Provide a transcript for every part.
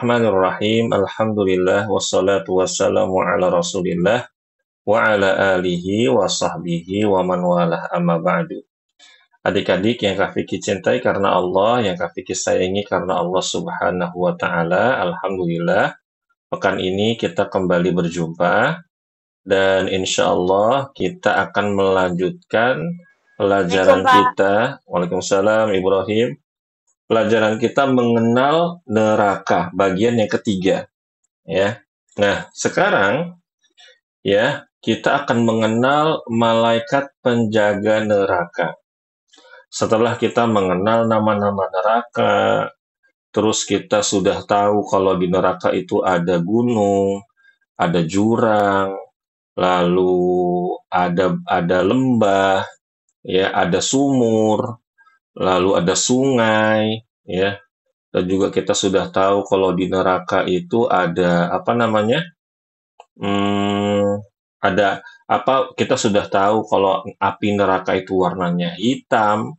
Bismillahirrahmanirrahim. Alhamdulillah wassalatu wassalamu ala Rasulillah wa ala alihi wa sahbihi wa man walah amma ba'du. Adik-adik yang Kak Fikri cintai karena Allah, yang Kak Fikri sayangi karena Allah Subhanahu wa taala. Alhamdulillah, pekan ini kita kembali berjumpa dan insya Allah kita akan melanjutkan pelajaran Waalaikumsalam. kita. Waalaikumsalam Ibrahim. Pelajaran kita mengenal neraka, bagian yang ketiga, ya. Nah, sekarang ya, kita akan mengenal malaikat penjaga neraka. Setelah kita mengenal nama-nama neraka, terus kita sudah tahu kalau di neraka itu ada gunung, ada jurang, lalu ada lembah, ya, ada sumur, lalu ada sungai, ya. Dan juga kita sudah tahu kalau di neraka itu ada apa namanya? Ada apa? Kita sudah tahu kalau api neraka itu warnanya hitam,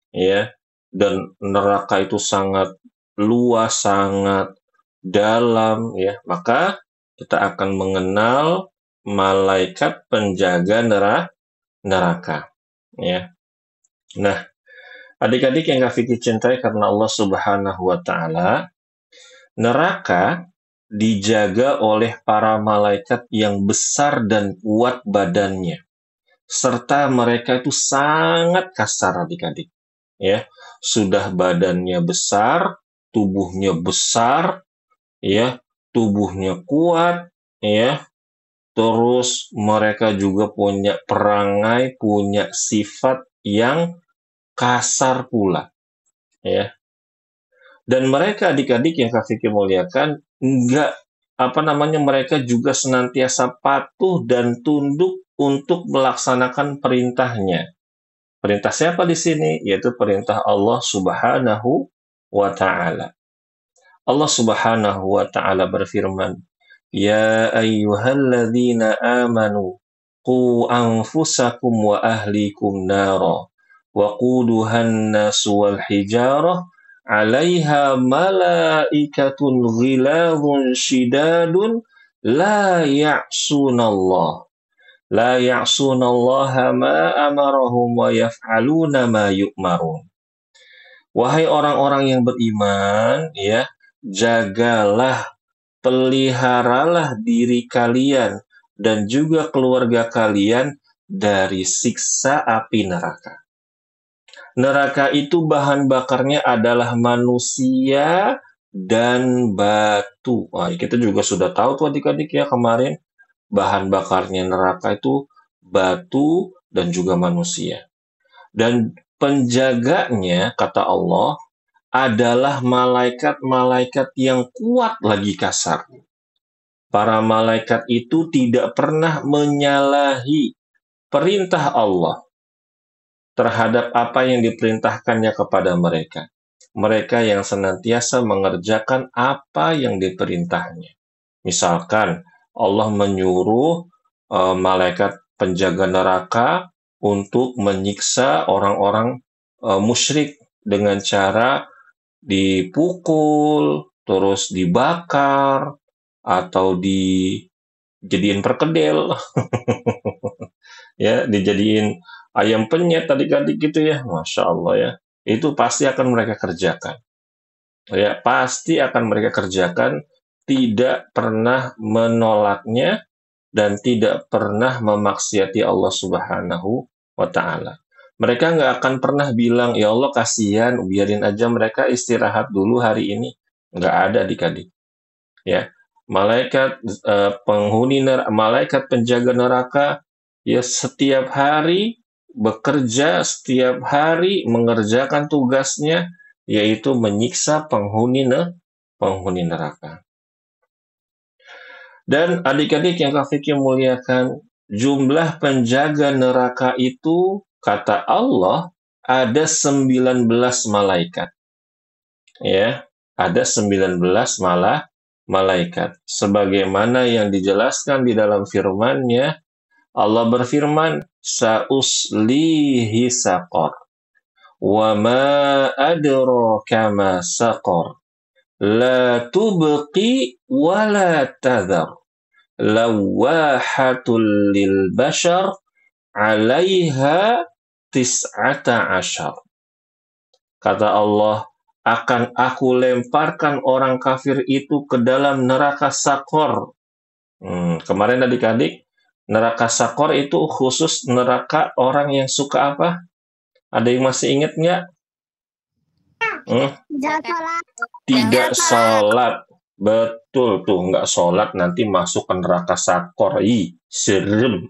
ya. Dan neraka itu sangat luas, sangat dalam, ya. Maka kita akan mengenal malaikat penjaga neraka, ya. Nah, adik-adik yang Kak Fikri cintai karena Allah Subhanahu wa taala, neraka dijaga oleh para malaikat yang besar dan kuat badannya, serta mereka itu sangat kasar adik-adik. Ya, sudah badannya besar, tubuhnya besar, ya, tubuhnya kuat, ya. Terus mereka juga punya perangai, punya sifat yang kasar pula, ya. Dan mereka adik-adik yang Kak Fikri muliakan, enggak apa namanya, mereka juga senantiasa patuh dan tunduk untuk melaksanakan perintahnya. Perintah siapa di sini? Yaitu perintah Allah Subhanahu wa taala. Allah Subhanahu wa taala berfirman, "Ya ayyuhalladzina amanu qu anfusakum wa ahlikum nara wa quduhan nasu wal hijarah 'alaiha malaikatun ghiladun shidadun la ya'sunallah la ya'sunallaha ma amarahum wa yaf'aluna ma yu'marun." Wahai orang-orang yang beriman, ya, jagalah, peliharalah diri kalian dan juga keluarga kalian dari siksa api neraka. Neraka itu bahan bakarnya adalah manusia dan batu. Wah, kita juga sudah tahu tuh adik-adik ya kemarin, bahan bakarnya neraka itu batu dan juga manusia. Dan penjaganya, kata Allah, adalah malaikat-malaikat yang kuat lagi kasar. Para malaikat itu tidak pernah menyalahi perintah Allah terhadap apa yang diperintahkannya kepada mereka. Mereka yang senantiasa mengerjakan apa yang diperintahnya. Misalkan Allah menyuruh malaikat penjaga neraka untuk menyiksa orang-orang musyrik dengan cara dipukul, terus dibakar, atau dijadiin perkedel, ya, dijadiin ayam penyet adik-adik gitu ya, Masya Allah ya. Itu pasti akan mereka kerjakan. Ya, pasti akan mereka kerjakan, tidak pernah menolaknya, dan tidak pernah memaksiati Allah Subhanahu wa taala. Mereka nggak akan pernah bilang, ya Allah kasihan, biarin aja mereka istirahat dulu hari ini. Nggak ada adik-adik. Ya, malaikat malaikat penjaga neraka, ya, setiap hari bekerja, setiap hari mengerjakan tugasnya, yaitu menyiksa penghuni neraka. Dan adik-adik yang Kak Fikri muliakan, jumlah penjaga neraka itu, kata Allah, ada 19 malaikat. Ya, ada 19 malaikat. Sebagaimana yang dijelaskan di dalam firman-Nya, Allah berfirman, "Sa'uslihi saqar, wa ma adraka ma saqar, la tubqi wa la tadhar, lawahatul lil bashar 'alaiha tis'ata asyar. Kata Allah, akan aku lemparkan orang kafir itu ke dalam neraka Sakor. Kemarin adik-adik, neraka Sakor itu khusus neraka orang yang suka apa? Ada yang masih ingat nggak? Tidak sholat. Betul tuh, nggak sholat nanti masuk ke neraka Sakor. Ih, serem.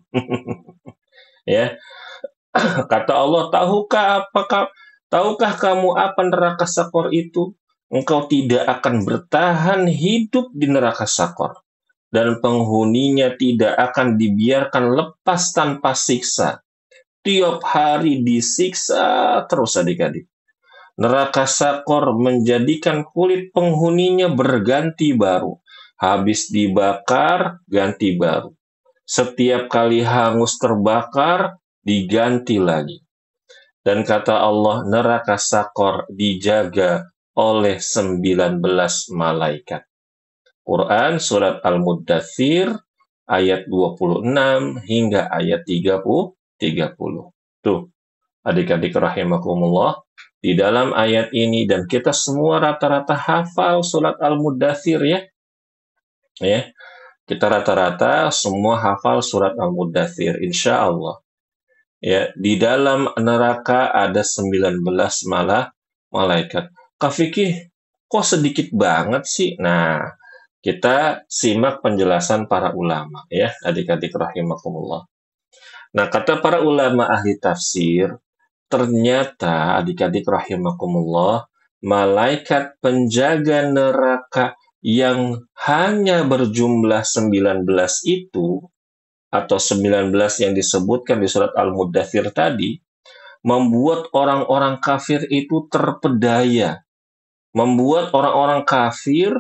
Ya, kata Allah, tahukah kamu apa neraka Sakor itu? Engkau tidak akan bertahan hidup di neraka Sakor, dan penghuninya tidak akan dibiarkan lepas tanpa siksa. Tiap hari disiksa terus adik-adik. Neraka Sakor menjadikan kulit penghuninya berganti baru. Habis dibakar, ganti baru. Setiap kali hangus terbakar, diganti lagi. Dan kata Allah, neraka Sakor dijaga oleh 19 malaikat. Quran Surat Al-Muddathir ayat 26 hingga ayat 30. Tuh, adik-adik rahimakumullah, di dalam ayat ini, dan kita semua rata-rata hafal Surat Al-Muddathir ya. Kita rata-rata semua hafal Surat Al-Muddathir, insya Allah. Ya, di dalam neraka ada 19 malaikat. Kak Fikih, kok sedikit banget sih? Nah, kita simak penjelasan para ulama ya, adik-adik rahimakumullah. Nah, kata para ulama ahli tafsir, ternyata adik-adik rahimakumullah, malaikat penjaga neraka yang hanya berjumlah 19 itu, atau 19 yang disebutkan di surat Al-Muddathir tadi, membuat orang-orang kafir itu terpedaya. Membuat orang-orang kafir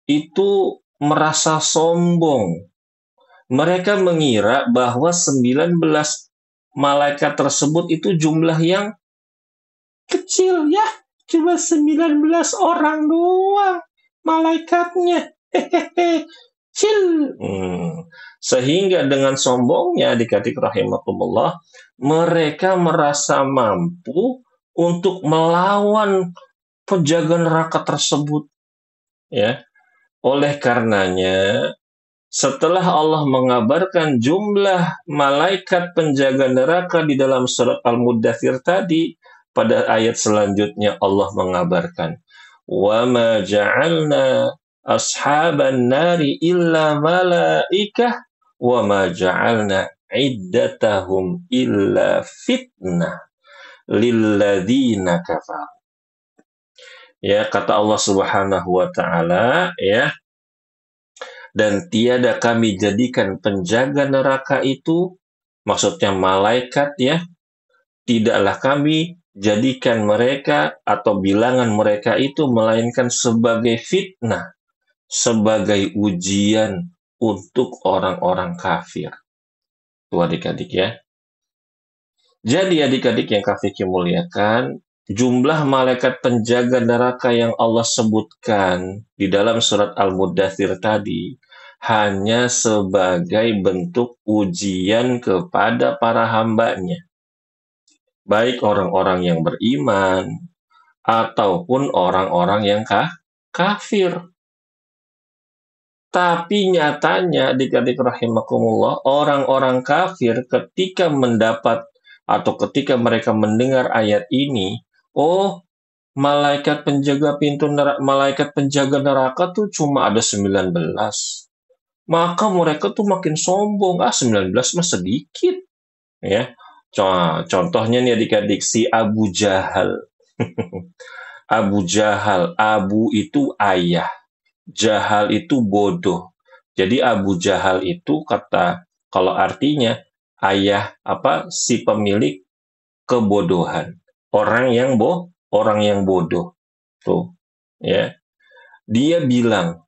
itu merasa sombong. Mereka mengira bahwa 19 malaikat tersebut itu jumlah yang kecil ya. Cuma 19 orang doang malaikatnya. Hehehe. Sehingga dengan sombongnya adik-adik rahimakumullah, mereka merasa mampu untuk melawan penjaga neraka tersebut. Ya, oleh karenanya, setelah Allah mengabarkan jumlah malaikat penjaga neraka di dalam surat Al-Muddathir tadi, pada ayat selanjutnya Allah mengabarkan, wa ma ja'alna ashaban nari illa malaikah wa ma ja'alna iddatahum illa fitnah lilladzina kafar. Ya, kata Allah Subhanahu wa taala ya, dan tiada kami jadikan penjaga neraka itu, maksudnya malaikat ya, tidaklah kami jadikan mereka atau bilangan mereka itu melainkan sebagai fitnah, sebagai ujian untuk orang-orang kafir. Tuh adik-adik ya. Jadi adik-adik yang Kak Fikih muliakan, jumlah malaikat penjaga neraka yang Allah sebutkan di dalam surat Al-Muddathir tadi hanya sebagai bentuk ujian kepada para hambanya. Baik orang-orang yang beriman ataupun orang-orang yang kafir. Tapi nyatanya, adik-adik rahimakumullah, orang-orang kafir ketika mendapat atau ketika mereka mendengar ayat ini, oh, malaikat penjaga pintu neraka, malaikat penjaga neraka tuh cuma ada 19. Maka mereka tuh makin sombong, 19 mah sedikit. Ya. Contohnya nih adik-adik, si Abu Jahal. Abu Jahal, Abu itu ayah, Jahal itu bodoh. Jadi Abu Jahal itu kalau artinya ayah si pemilik kebodohan, orang yang bodoh. Tuh, ya. Dia bilang,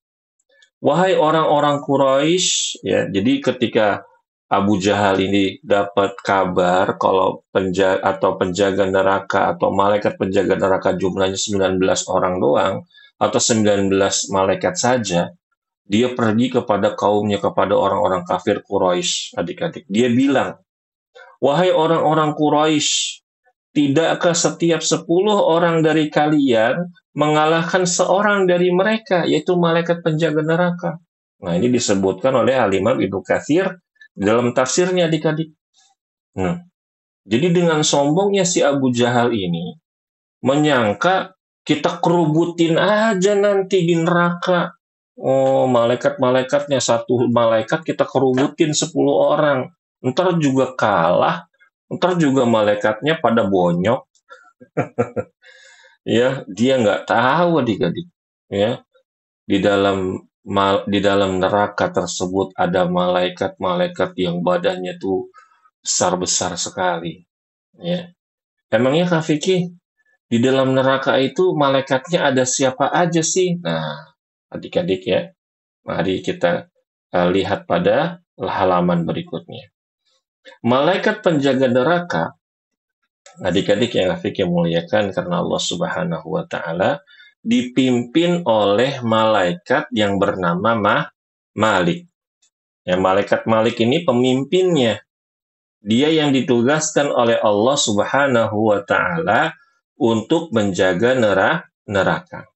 wahai orang-orang Quraisy, ya. Jadi ketika Abu Jahal ini dapat kabar kalau penjaga neraka atau malaikat penjaga neraka jumlahnya 19 orang doang, atau 19 malaikat saja, dia pergi kepada kaumnya, kepada orang-orang kafir Quraisy, adik-adik. Dia bilang, wahai orang-orang Quraisy, tidakkah setiap 10 orang dari kalian mengalahkan seorang dari mereka, yaitu malaikat penjaga neraka? Nah, ini disebutkan oleh Al-Imam Ibnu Katsir dalam tafsirnya, adik-adik. Nah, jadi dengan sombongnya si Abu Jahal ini, menyangka kita kerubutin aja nanti di neraka. Oh, malaikat-malaikatnya, satu malaikat kita kerubutin 10 orang. Ntar juga kalah, ntar juga malaikatnya pada bonyok. Ya, dia nggak tahu adik-adik. Ya, di dalam neraka tersebut ada malaikat-malaikat yang badannya tuh besar-besar sekali. Ya, emangnya Kak Vicky, di dalam neraka itu malaikatnya ada siapa aja sih? Nah, adik-adik ya, mari kita lihat pada halaman berikutnya. Malaikat penjaga neraka, adik-adik yang Afik yang muliakan karena Allah Subhanahu wa Ta'ala, dipimpin oleh malaikat yang bernama Malik. Ya, malaikat Malik ini pemimpinnya. Dia yang ditugaskan oleh Allah Subhanahu wa Ta'ala untuk menjaga neraka.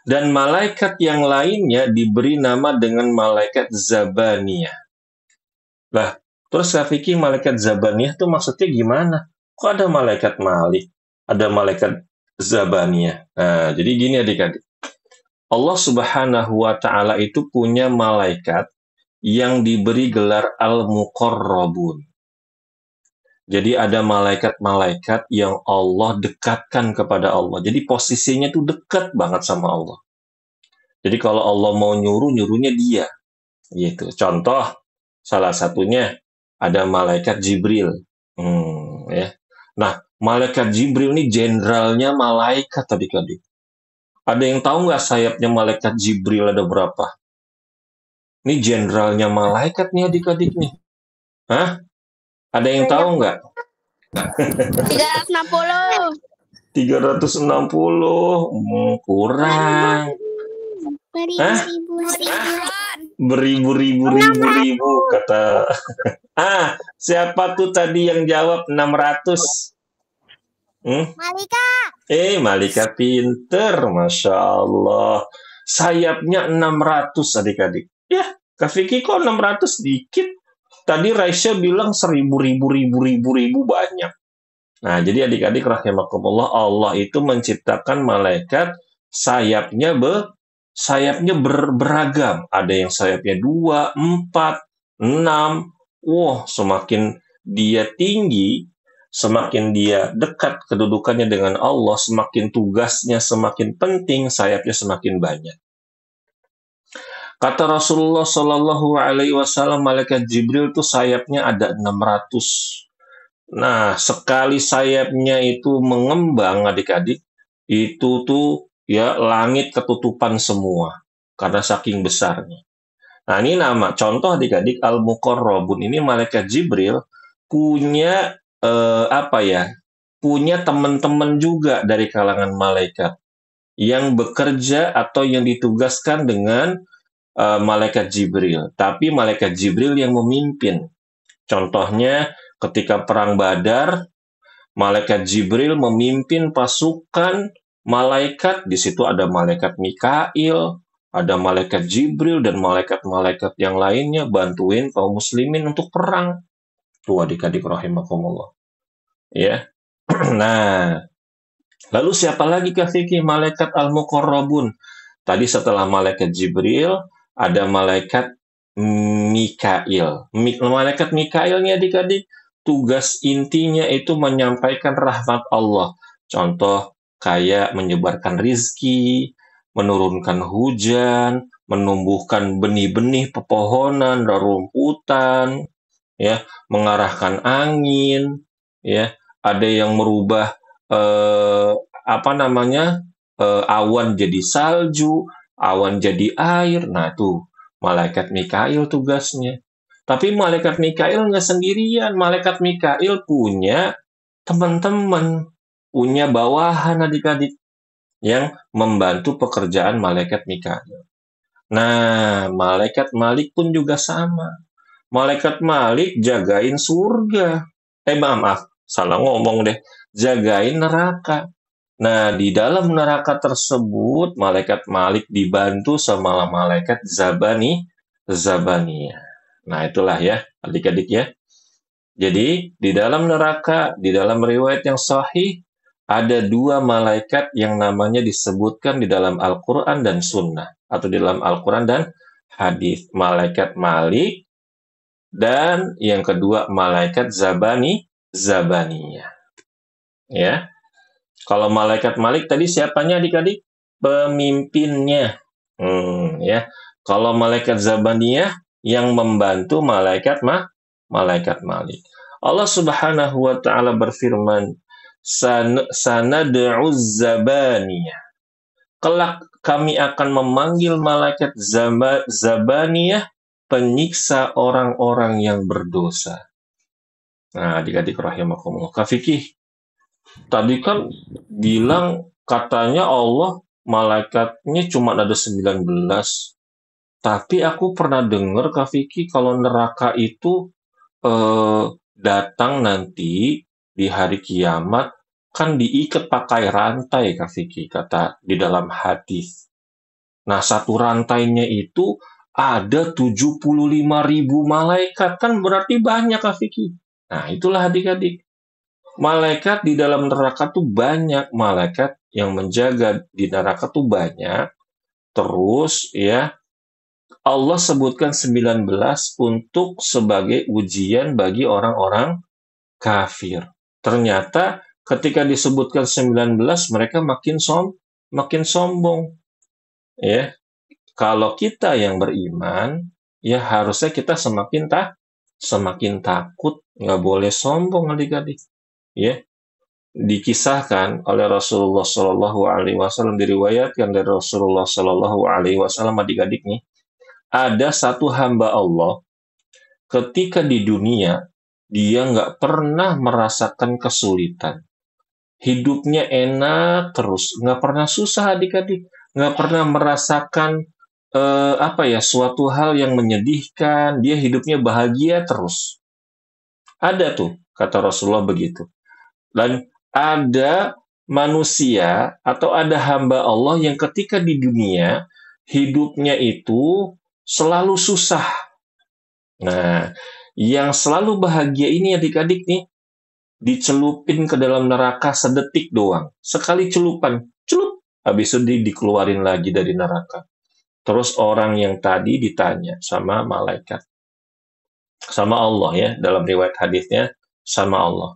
Dan malaikat yang lainnya diberi nama dengan malaikat Zabaniyah. Lah, terus saya pikir malaikat Zabaniyah itu maksudnya gimana? Kok ada malaikat Malik, ada malaikat Zabaniyah? Nah, jadi gini adik-adik. Allah Subhanahu wa Ta'ala itu punya malaikat yang diberi gelar Al-Muqarrabun. Jadi ada malaikat-malaikat yang Allah dekatkan kepada Allah. Jadi posisinya tuh dekat banget sama Allah. Jadi kalau Allah mau nyuruhnya dia. Gitu. Contoh, salah satunya ada malaikat Jibril. Ya. Nah, malaikat Jibril ini jenderalnya malaikat adik-adik. Ada yang tahu nggak sayapnya malaikat Jibril ada berapa? Ini jenderalnya malaikat nih adik-adik nih. Hah? Ada yang tahu nggak? 360. 360. Kurang. Beribu-ribu kata. Siapa tuh tadi yang jawab 600? Malika. Malika pinter, Masya Allah. Sayapnya 600 adik-adik. Ya, Kak Vicky kok 600 dikit? Tadi Raisya bilang 1000 ribu banyak. Nah, jadi adik-adik rahimakumullah, Allah itu menciptakan malaikat sayapnya beragam. Ada yang sayapnya 2, 4, 6. Wah, semakin dia tinggi, semakin dia dekat kedudukannya dengan Allah, semakin tugasnya semakin penting, sayapnya semakin banyak. Kata Rasulullah Shallallahu Alaihi Wasallam, malaikat Jibril itu sayapnya ada 600. Nah, sekali sayapnya itu mengembang, adik-adik, itu tuh ya langit ketutupan semua karena saking besarnya. Nah, ini nama contoh adik-adik Al-Muqarrabun ini malaikat Jibril punya punya teman-teman juga dari kalangan malaikat yang bekerja atau yang ditugaskan dengan malaikat Jibril, tapi malaikat Jibril yang memimpin. Contohnya ketika perang Badar, malaikat Jibril memimpin pasukan malaikat. Di situ ada malaikat Mikail, ada malaikat Jibril dan malaikat-malaikat yang lainnya bantuin kaum muslimin untuk perang. Tuh adik-adik rahimakumullah. Ya. Nah, lalu siapa lagi Kak Vicky? Malaikat Al-Muqarrabun. Tadi setelah malaikat Jibril, ada malaikat Mikail. Malaikat Mikail ini adik-adik, tugas intinya itu menyampaikan rahmat Allah. Contoh, kayak menyebarkan rizki, menurunkan hujan, menumbuhkan benih-benih pepohonan, rerumputan, ya, mengarahkan angin, ya, ada yang merubah awan jadi salju, awan jadi air. Nah, tuh malaikat Mikail tugasnya. Tapi malaikat Mikail nggak sendirian. Malaikat Mikail punya teman-teman, punya bawahan adik-adik. yang membantu pekerjaan malaikat Mikail. Nah, malaikat Malik pun juga sama. Malaikat Malik jagain surga. Maaf, salah ngomong deh. Jagain neraka. Nah, di dalam neraka tersebut, malaikat Malik dibantu sama malaikat Zabaniyah. Nah, itulah ya, adik-adik ya. Jadi, di dalam neraka, di dalam riwayat yang sahih, ada dua malaikat yang namanya disebutkan di dalam Al-Quran dan Sunnah. Atau di dalam Al-Quran dan hadis. Malaikat Malik dan yang kedua malaikat Zabaniyah. Ya. Kalau malaikat Malik tadi siapanya adik-adik? Pemimpinnya. Ya. Kalau malaikat Zabaniyah yang membantu malaikat Malik. Allah Subhanahu wa taala berfirman, sanad'u Zabaniyah. Kelak kami akan memanggil malaikat Zabaniyah, penyiksa orang-orang yang berdosa. Nah, adik-adik rahimakumullah. Kak Fikih, tadi kan bilang katanya Allah malaikatnya cuma ada 19. Tapi aku pernah dengar Kak Fikih kalau neraka itu datang nanti di hari kiamat kan diikat pakai rantai Kak Fikih, kata di dalam hadis. Nah, satu rantainya itu ada 75.000 malaikat, kan berarti banyak Kak Fikih. Nah, itulah adik-adik. Malaikat di dalam neraka tuh banyak, malaikat yang menjaga di neraka tuh banyak. Terus ya, Allah sebutkan 19 untuk sebagai ujian bagi orang-orang kafir. Ternyata ketika disebutkan 19, mereka makin sombong. Ya, kalau kita yang beriman, ya harusnya kita semakin takut, nggak boleh sombong adik-adik. Ya, dikisahkan oleh Rasulullah Shallallahu Alaihi Wasallam, diriwayatkan dari Rasulullah Shallallahu Alaihi Wasallam, adik-adik nih, ada satu hamba Allah ketika di dunia dia nggak pernah merasakan kesulitan, hidupnya enak terus, nggak pernah susah adik-adik, nggak pernah merasakan suatu hal yang menyedihkan, dia hidupnya bahagia terus. Ada tuh, kata Rasulullah begitu. Dan ada manusia atau ada hamba Allah yang ketika di dunia hidupnya itu selalu susah. Nah, yang selalu bahagia ini adik-adik nih, dicelupin ke dalam neraka sedetik doang. Sekali celupan, celup, habis itu dikeluarin lagi dari neraka. Terus orang yang tadi ditanya sama malaikat, sama Allah ya, dalam riwayat hadisnya sama Allah.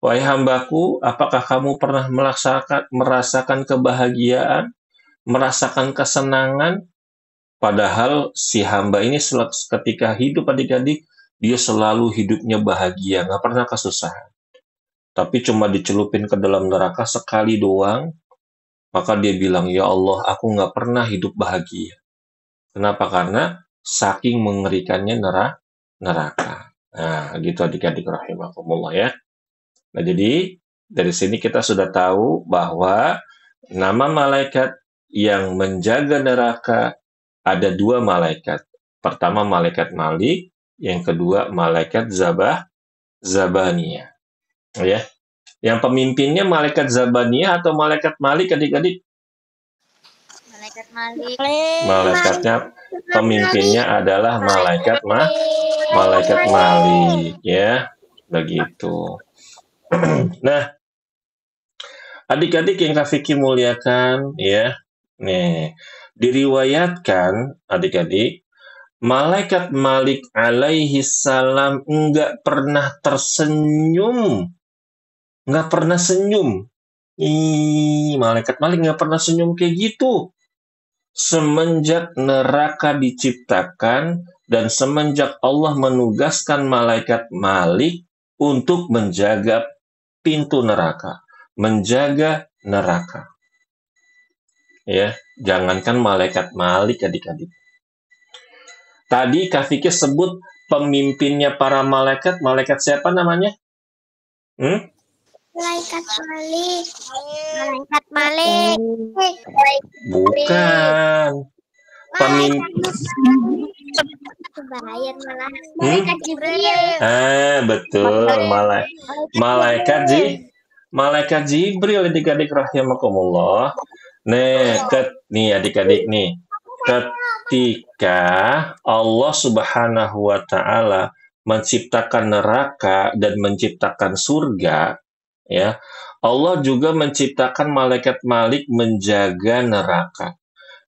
Wahai hambaku, apakah kamu pernah merasakan kebahagiaan, merasakan kesenangan? Padahal si hamba ini ketika hidup adik-adik, dia selalu hidupnya bahagia, nggak pernah kesusahan. Tapi cuma dicelupin ke dalam neraka sekali doang, maka dia bilang, ya Allah, aku nggak pernah hidup bahagia. Kenapa? Karena saking mengerikannya neraka. Nah, gitu adik-adik rahimakumullah ya. Nah, jadi dari sini kita sudah tahu bahwa nama malaikat yang menjaga neraka ada dua malaikat. Pertama malaikat Malik, yang kedua malaikat Zabaniyah. Ya. Yang pemimpinnya malaikat Zabaniyah atau malaikat Malik adik-adik? Malaikat Malik. Malaikatnya pemimpinnya adalah malaikat Malik ya. Begitu. Nah, adik-adik yang Kak Vicky muliakan ya. Nih, diriwayatkan adik-adik, malaikat Malik alaihi salam enggak pernah tersenyum. Enggak pernah senyum. Malaikat Malik enggak pernah senyum kayak gitu. Semenjak neraka diciptakan dan semenjak Allah menugaskan malaikat Malik untuk menjaga pintu neraka, menjaga neraka. Ya, jangankan malaikat Malik adik-adik. Tadi Kak Fikir sebut pemimpinnya para malaikat siapa namanya? Malaikat Malik. Malaikat Malik. Bukan. Kebayang malah. Malaikat Jibril. Betul. Malaikat Jibril adik-adik rahimakumullah. Nih adik-adik nih. Ketika Allah Subhanahu wa taala menciptakan neraka dan menciptakan surga, ya. Allah juga menciptakan malaikat Malik menjaga neraka.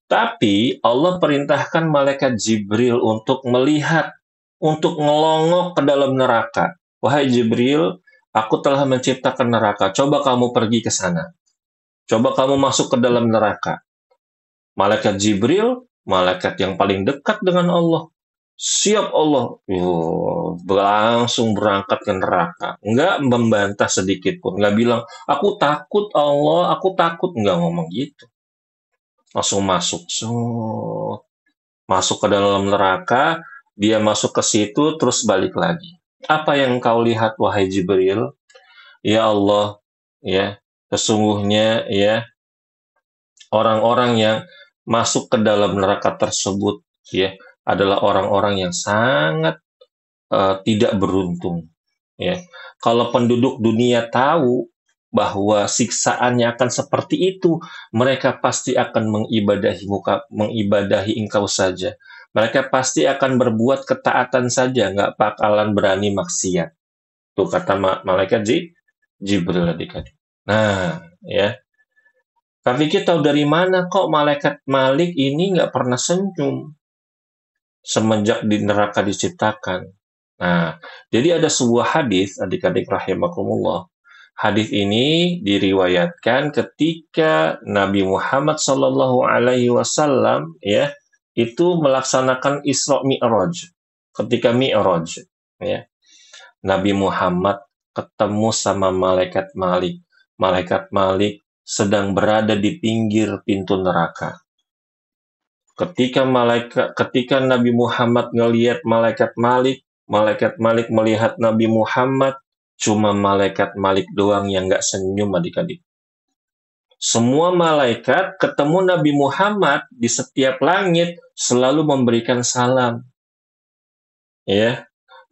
Tapi Allah perintahkan malaikat Jibril untuk melihat, untuk ngelongok ke dalam neraka. Wahai Jibril, aku telah menciptakan neraka. Coba kamu pergi ke sana. Coba kamu masuk ke dalam neraka. Malaikat Jibril, malaikat yang paling dekat dengan Allah. Siap Allah. Langsung berangkat ke neraka. Nggak membantah sedikit pun. Nggak bilang, aku takut Allah, aku takut. Nggak ngomong gitu. Langsung masuk. Masuk ke dalam neraka, dia masuk ke situ, terus balik lagi. Apa yang kau lihat, wahai Jibril? Ya Allah, ya, sesungguhnya ya orang-orang yang masuk ke dalam neraka tersebut ya adalah orang-orang yang sangat tidak beruntung. Ya, kalau penduduk dunia tahu bahwa siksaannya akan seperti itu, mereka pasti akan mengibadahi engkau saja. Mereka pasti akan berbuat ketaatan saja, nggak bakalan berani maksiat. Tuh kata malaikat Jibril adik-adik. Nah, ya. Kak Vicky tahu dari mana kok malaikat Malik ini nggak pernah senyum semenjak di neraka diciptakan. Nah, jadi ada sebuah hadis adik-adik rahimakumullah. Hadis ini diriwayatkan ketika Nabi Muhammad Shallallahu Alaihi Wasallam ya itu melaksanakan Isra Mi'raj. Ketika Mi'raj, ya Nabi Muhammad ketemu sama malaikat Malik. Malaikat Malik sedang berada di pinggir pintu neraka. Ketika Nabi Muhammad ngelihat malaikat Malik melihat Nabi Muhammad. Cuma malaikat Malik doang yang nggak senyum adik-adik. Semua malaikat ketemu Nabi Muhammad di setiap langit selalu memberikan salam. Ya,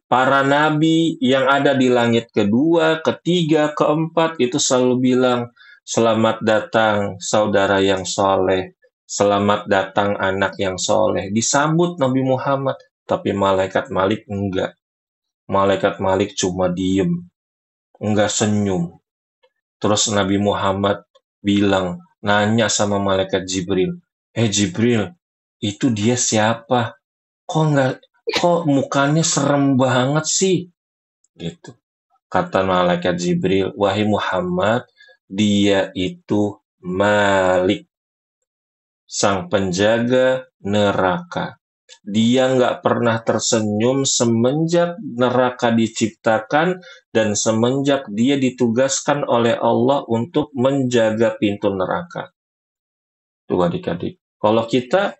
para nabi yang ada di langit kedua, ketiga, keempat itu selalu bilang, selamat datang saudara yang soleh, selamat datang anak yang soleh. Disambut Nabi Muhammad, tapi malaikat Malik enggak. Malaikat Malik cuma diem. Enggak senyum. Terus Nabi Muhammad bilang, nanya sama malaikat Jibril, Jibril, itu dia siapa? Kok mukanya serem banget sih? Gitu. Kata malaikat Jibril, wahai Muhammad, dia itu Malik, sang penjaga neraka. Dia nggak pernah tersenyum semenjak neraka diciptakan dan semenjak dia ditugaskan oleh Allah untuk menjaga pintu neraka. Tuh adik-adik. Kalau kita,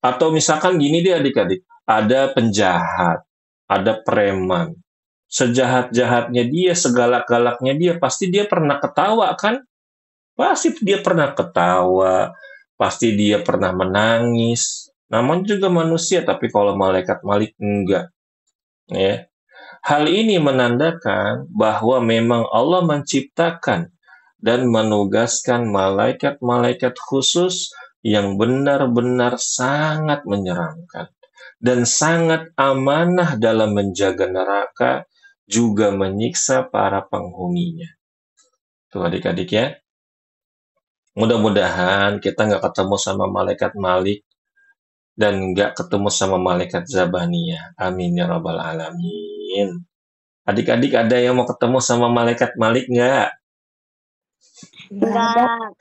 atau misalkan gini deh adik-adik, ada penjahat, ada preman. Sejahat-jahatnya dia, segalak-galaknya dia, pasti dia pernah ketawa kan? Pasti dia pernah ketawa, pasti dia pernah menangis. Namanya juga manusia, tapi kalau malaikat Malik enggak. Ya. Hal ini menandakan bahwa memang Allah menciptakan dan menugaskan malaikat-malaikat khusus yang benar-benar sangat menyeramkan dan sangat amanah dalam menjaga neraka, juga menyiksa para penghuninya. Tuh adik-adik ya. Mudah-mudahan kita nggak ketemu sama malaikat Malik dan nggak ketemu sama malaikat Zabaniyah. Amin ya rabbal alamin. Adik-adik ada yang mau ketemu sama malaikat Malik nggak? Enggak.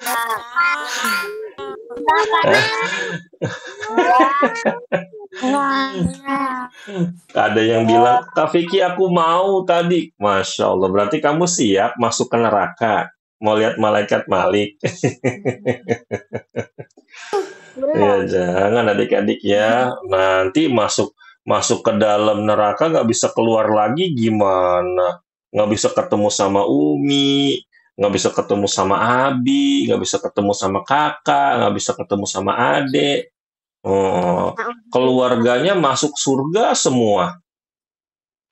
Ada yang bilang, Kak Vicky aku mau tadi. Masya Allah, berarti kamu siap masuk ke neraka. Mau lihat malaikat Malik. Ya jangan adik-adik ya. Nanti masuk ke dalam neraka nggak bisa keluar lagi gimana? Nggak bisa ketemu sama Umi, nggak bisa ketemu sama abi, nggak bisa ketemu sama kakak, nggak bisa ketemu sama adik. Oh, keluarganya masuk surga semua.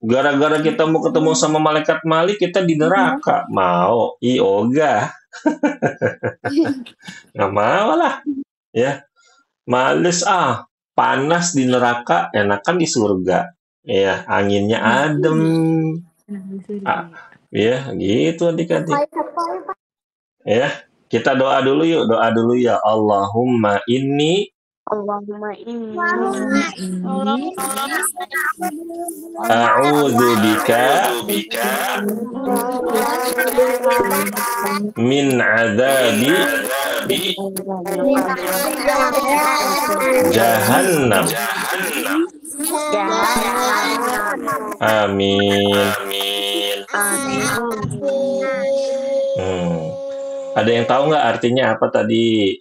Gara-gara kita mau ketemu sama malaikat Malik, kita di neraka. Mau? Yoga. Nggak mau lah. Ya, males panas di neraka, enakan di surga. Ya, anginnya adem. Ya, gitu adik-adik. Ya, kita doa dulu yuk. Doa dulu ya. Allahumma inni a'udzu bika min adzabi jahannam. Amin. Ada yang tahu nggak artinya apa tadi?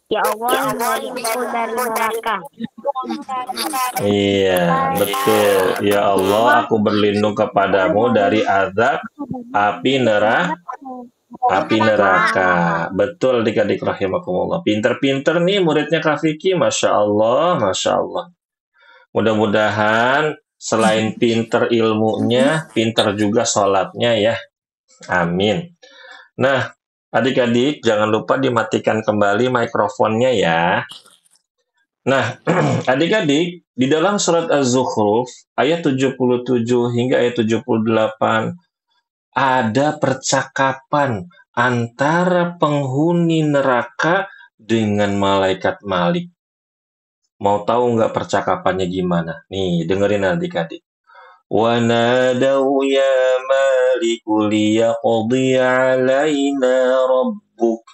Ya Allah, hindariku dari neraka. Iya, betul. Ya Allah, aku berlindung kepadamu dari azab api neraka. Betul, adik-adik rahimakumullah. Pinter-pinter nih muridnya Kak Vicky. Masya Allah, Masya Allah. Mudah-mudahan selain pinter ilmunya, pinter juga sholatnya ya. Amin. Nah, adik-adik jangan lupa dimatikan kembali mikrofonnya ya. Nah, adik-adik, di dalam surat Az-Zukhruf ayat 77 hingga ayat 78 ada percakapan antara penghuni neraka dengan malaikat Malik. Mau tahu nggak percakapannya gimana? Nih, dengerin adik-adik. وَنَادَوْا يَا مَالِكُ لِيَقْضِيَ عَلَيْنَا رَبُّكَ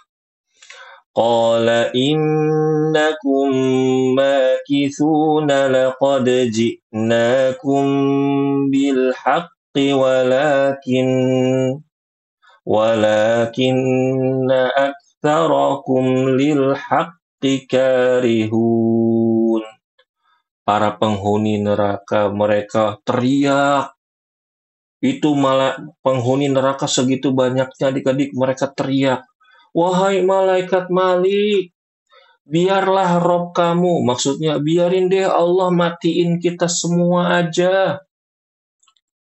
قَالَ إِنَّكُمْ مَاكِثُونَ لَقَدْ جِئْنَاكُمْ بِالْحَقِّ وَلَكِنَّ أَكْثَرَكُمْ لِلْحَقِّ كَارِهُونَ. Para penghuni neraka mereka teriak. Itu malah penghuni neraka segitu banyaknya adik-adik mereka teriak. Wahai malaikat Malik, biarlah Rob kamu. Maksudnya biarin deh Allah matiin kita semua aja.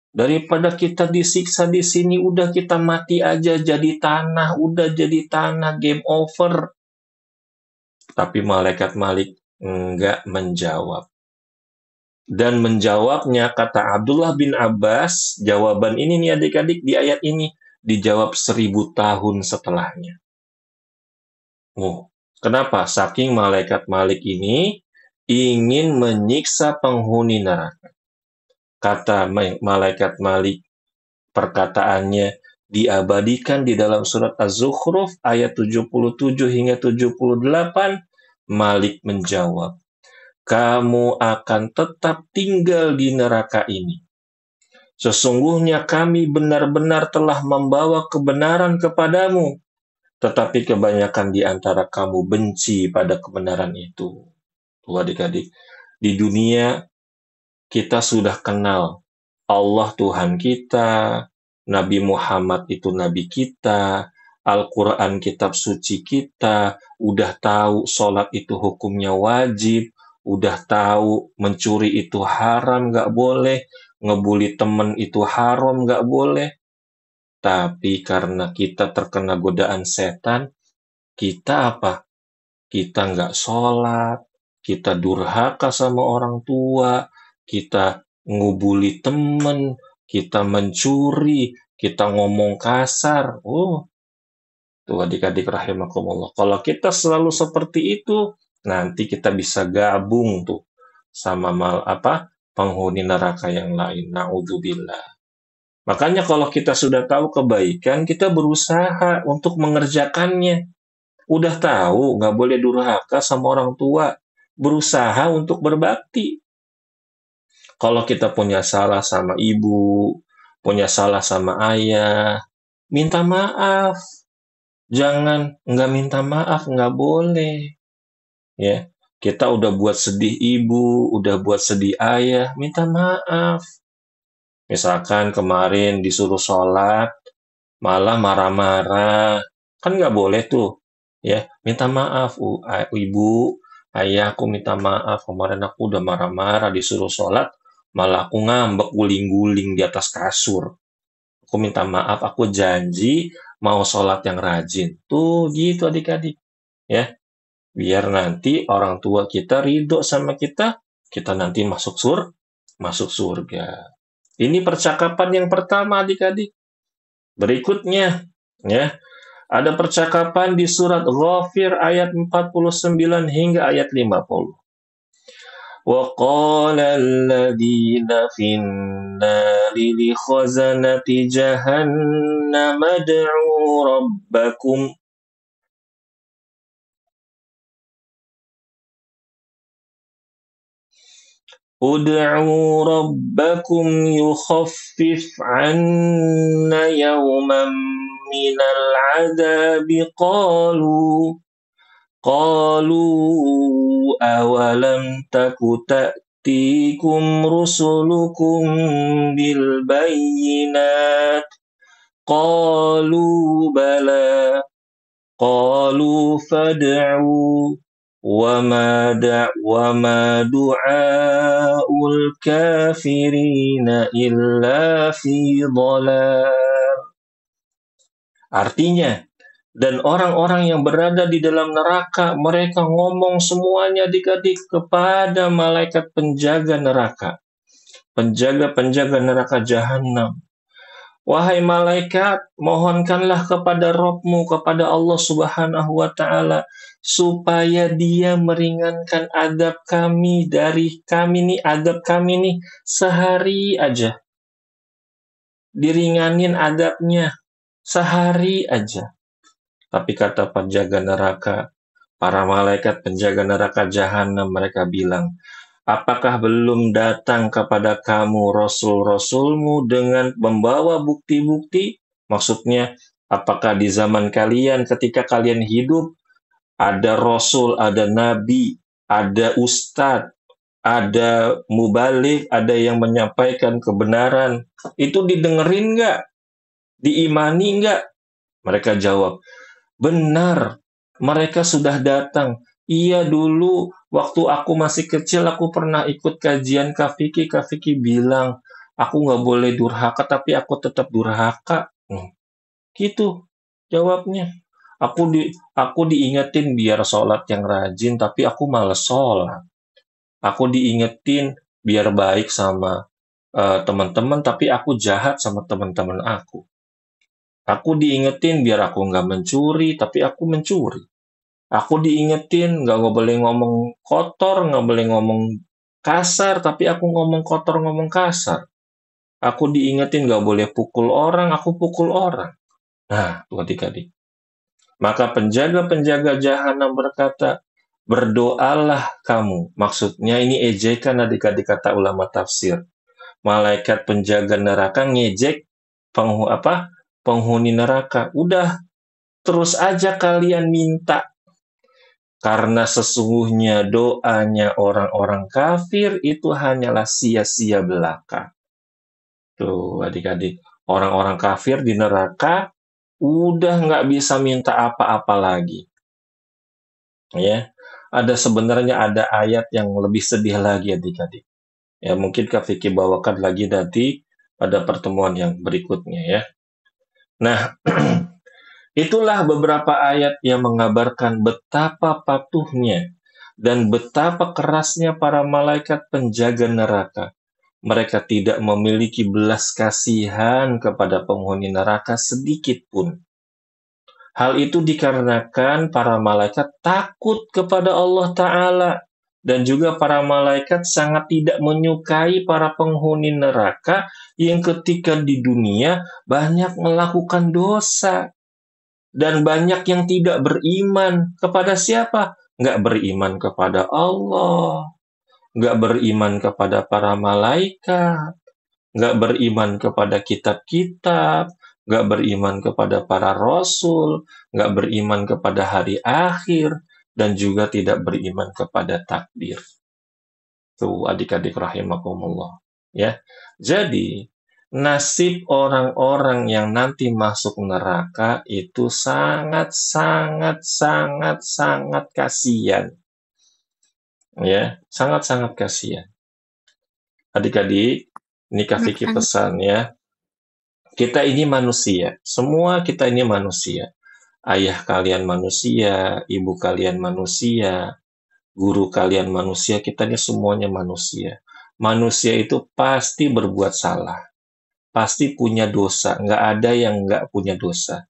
Daripada kita disiksa di sini, udah kita mati aja jadi tanah. Udah jadi tanah, game over. Tapi malaikat Malik enggak menjawab. Dan menjawabnya, kata Abdullah bin Abbas, jawaban ini nih adik-adik di ayat ini, dijawab 1000 tahun setelahnya. Kenapa? Saking malaikat Malik ini ingin menyiksa penghuni neraka. Kata malaikat Malik, perkataannya diabadikan di dalam surat Az-Zukhruf ayat 77 hingga 78, Malik menjawab, kamu akan tetap tinggal di neraka ini. Sesungguhnya kami benar-benar telah membawa kebenaran kepadamu, tetapi kebanyakan di antara kamu benci pada kebenaran itu. Tuh adik-adik, di dunia kita sudah kenal Allah Tuhan kita, Nabi Muhammad itu Nabi kita, Al-Quran kitab suci kita, udah tahu sholat itu hukumnya wajib, udah tahu mencuri itu haram, nggak boleh, ngebully temen itu haram, nggak boleh. Tapi karena kita terkena godaan setan, kita apa? Kita nggak sholat, kita durhaka sama orang tua, kita ngubuli temen, kita mencuri, kita ngomong kasar. Tuh adik-adik rahimakumullah. Kalau kita selalu seperti itu, nanti kita bisa gabung tuh sama penghuni neraka yang lain. Na'udzubillah. Makanya kalau kita sudah tahu kebaikan, kita berusaha untuk mengerjakannya. Udah tahu nggak boleh durhaka sama orang tua, berusaha untuk berbakti. Kalau kita punya salah sama ibu, punya salah sama ayah, minta maaf. Jangan nggak minta maaf, nggak boleh. Ya, kita udah buat sedih ibu, udah buat sedih ayah, minta maaf. Misalkan kemarin disuruh sholat, malah marah-marah. Kan nggak boleh tuh. Ya, minta maaf, ibu, ayah, aku minta maaf. Kemarin aku udah marah-marah disuruh sholat, malah aku ngambek guling-guling di atas kasur. Aku minta maaf, aku janji mau sholat yang rajin. Tuh, gitu adik-adik. Ya, biar nanti orang tua kita ridho sama kita nanti masuk surga. Ini percakapan yang pertama adik-adik. Berikutnya, ya, ada percakapan di surat Ghafir ayat 49 hingga ayat 50. وَقَالَ الَّذِينَ فِي النَّارِ لِخَزَنَةِ جَهَنَّمَ ادْعُوا رَبَّكُمْ ادْعُوا رَبَّكُمْ يُخَفِّفْ عَنَّا يَوْمًا مِنَ الْعَذَابِ قالوا أولم تك تأتيكم رسلكم بالبينات قالوا بلى قالوا فادعوا وما دعاء الكافرين إلا في ضلال. Artinya, dan orang-orang yang berada di dalam neraka, mereka ngomong semuanya adik-adik kepada malaikat penjaga neraka. Penjaga-penjaga neraka jahanam. Wahai malaikat, mohonkanlah kepada Rabb-mu, kepada Allah Subhanahu wa Ta'ala, supaya Dia meringankan adab kami adab kami nih sehari aja. Diringanin adabnya sehari aja. Tapi kata penjaga neraka, para malaikat penjaga neraka jahanam, mereka bilang, apakah belum datang kepada kamu rasul-rasulmu dengan membawa bukti-bukti? Maksudnya, apakah di zaman kalian ketika kalian hidup, ada rasul, ada nabi, ada ustadz, ada mubalik, ada yang menyampaikan kebenaran. Itu didengerin nggak? Diimani nggak? Mereka jawab, benar, mereka sudah datang. Iya, dulu waktu aku masih kecil, aku pernah ikut kajian Kak Vicky. Kak Vicky bilang, aku nggak boleh durhaka, tapi aku tetap durhaka. Gitu jawabnya. Aku diingetin biar sholat yang rajin, tapi aku malas sholat. Aku diingetin biar baik sama teman-teman, tapi aku jahat sama teman-teman aku. Aku diingetin biar aku nggak mencuri, tapi aku mencuri. Aku diingetin nggak boleh ngomong kotor, nggak boleh ngomong kasar, tapi aku ngomong kotor, ngomong kasar. Aku diingetin nggak boleh pukul orang, aku pukul orang. Nah, tuh adik-adik. Maka penjaga-penjaga jahanam berkata, berdoalah kamu. Maksudnya ini ejekan adik-adik kata ulama tafsir. Malaikat penjaga neraka ngejek penghuni neraka. Udah, terus aja kalian minta. Karena sesungguhnya doanya orang-orang kafir itu hanyalah sia-sia belaka. Tuh adik-adik, orang-orang kafir di neraka udah nggak bisa minta apa-apa lagi. Ya, sebenarnya ada ayat yang lebih sedih lagi adik-adik. Ya, mungkin Kak Vicky bawakan lagi nanti pada pertemuan yang berikutnya ya. Nah, itulah beberapa ayat yang mengabarkan betapa patuhnya dan betapa kerasnya para malaikat penjaga neraka. Mereka tidak memiliki belas kasihan kepada penghuni neraka sedikit pun. Hal itu dikarenakan para malaikat takut kepada Allah Ta'ala. Dan juga para malaikat sangat tidak menyukai para penghuni neraka yang ketika di dunia banyak melakukan dosa. Dan banyak yang tidak beriman kepada siapa? Nggak beriman kepada Allah, nggak beriman kepada para malaikat, nggak beriman kepada kitab-kitab, nggak beriman kepada para rasul, nggak beriman kepada hari akhir, dan juga tidak beriman kepada takdir. Tuh adik-adik rahimakumullah. Ya, jadi nasib orang-orang yang nanti masuk neraka itu sangat sangat sangat sangat kasihan. Ya, sangat-sangat kasihan. Adik-adik, ini Kak Vicky pesan ya. Kita ini manusia, semua kita ini manusia. Ayah kalian manusia, ibu kalian manusia, guru kalian manusia, kita ini semuanya manusia. Manusia itu pasti berbuat salah, pasti punya dosa, nggak ada yang nggak punya dosa.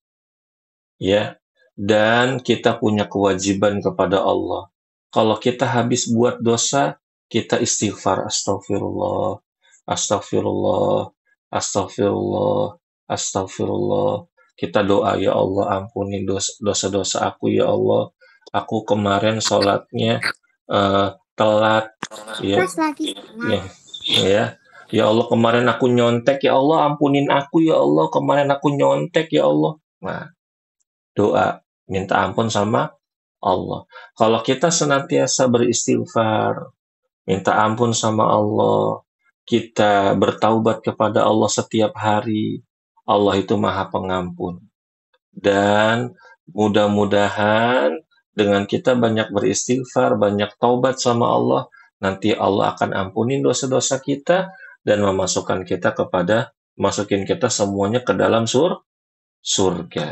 Ya, dan kita punya kewajiban kepada Allah. Kalau kita habis buat dosa, kita istighfar, astagfirullah, astagfirullah, astagfirullah, astagfirullah. Kita doa, ya Allah ampuni dosa-dosa aku ya Allah. Aku kemarin sholatnya telat, ya, ya, ya. Ya Allah kemarin aku nyontek, ya Allah ampunin aku ya Allah. Kemarin aku nyontek ya Allah. Nah, doa minta ampun sama Allah. Kalau kita senantiasa beristighfar, minta ampun sama Allah, kita bertaubat kepada Allah setiap hari, Allah itu Maha Pengampun. Dan mudah-mudahan dengan kita banyak beristighfar, banyak taubat sama Allah, nanti Allah akan ampunin dosa-dosa kita dan masukin kita semuanya ke dalam surga.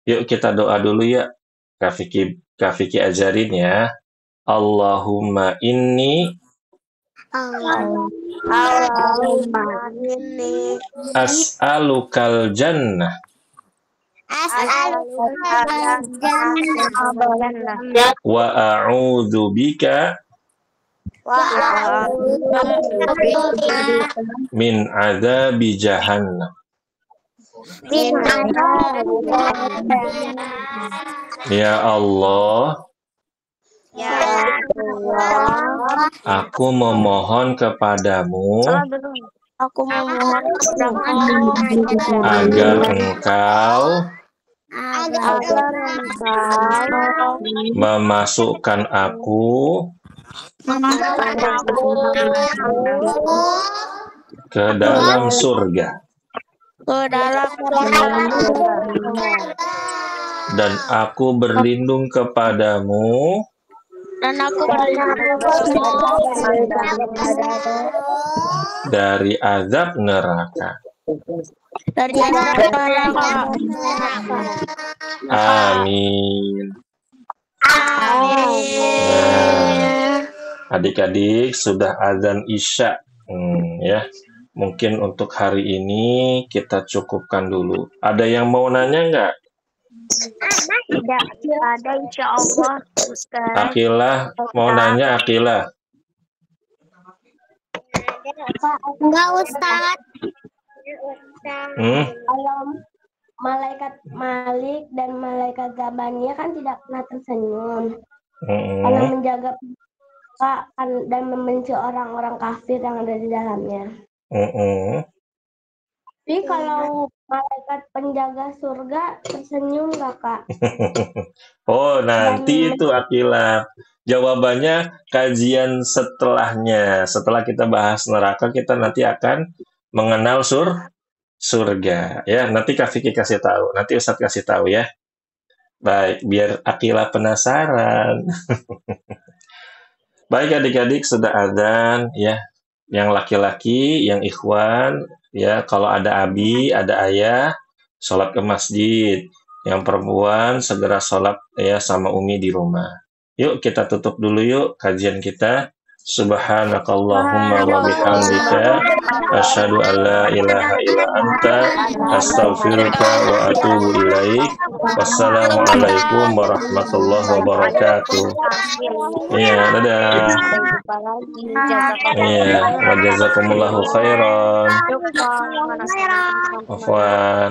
Yuk kita doa dulu ya. Kak Vicky ajarin ya. Allahumma inni as'alukal jannah wa a'udzu bika min adzabi jahannam. Ya Allah, aku memohon kepadamu agar Engkau memasukkan aku ke dalam surga. Dan aku berlindung kepadamu dari azab neraka. Amin. Nah, adik-adik sudah azan Isya, ya. Mungkin untuk hari ini kita cukupkan dulu. Ada yang mau nanya nggak? Tidak ada, insya Allah. Akilah mau nanya, Akilah. Enggak, Ustaz. Kalau malaikat Malik dan malaikat Zabania kan tidak pernah tersenyum. Karena menjaga dan membenci orang-orang kafir yang ada di dalamnya. Tapi kalau malaikat penjaga surga tersenyum nggak, Kak? Oh, nanti itu Akilah. Jawabannya kajian setelahnya. Setelah kita bahas neraka, kita nanti akan mengenal surga. Ya, nanti Kak Vicky kasih tahu. Nanti Ustadz kasih tahu ya. Baik, biar Akilah penasaran. Baik adik-adik, sudah adzan ya. Yang laki-laki, yang ikhwan, ya kalau ada abi, ada ayah, sholat ke masjid. Yang perempuan segera sholat ya sama umi di rumah. Yuk kita tutup dulu yuk kajian kita. Subhanakallahumma wa bihamdika asyhadu an la ilaha illa anta astaghfiruka wa atubu ilaik. Wassalamualaikum warahmatullahi wabarakatuh. Iya, dadah. Iya, wa jazakumullahu khairan. Afwan.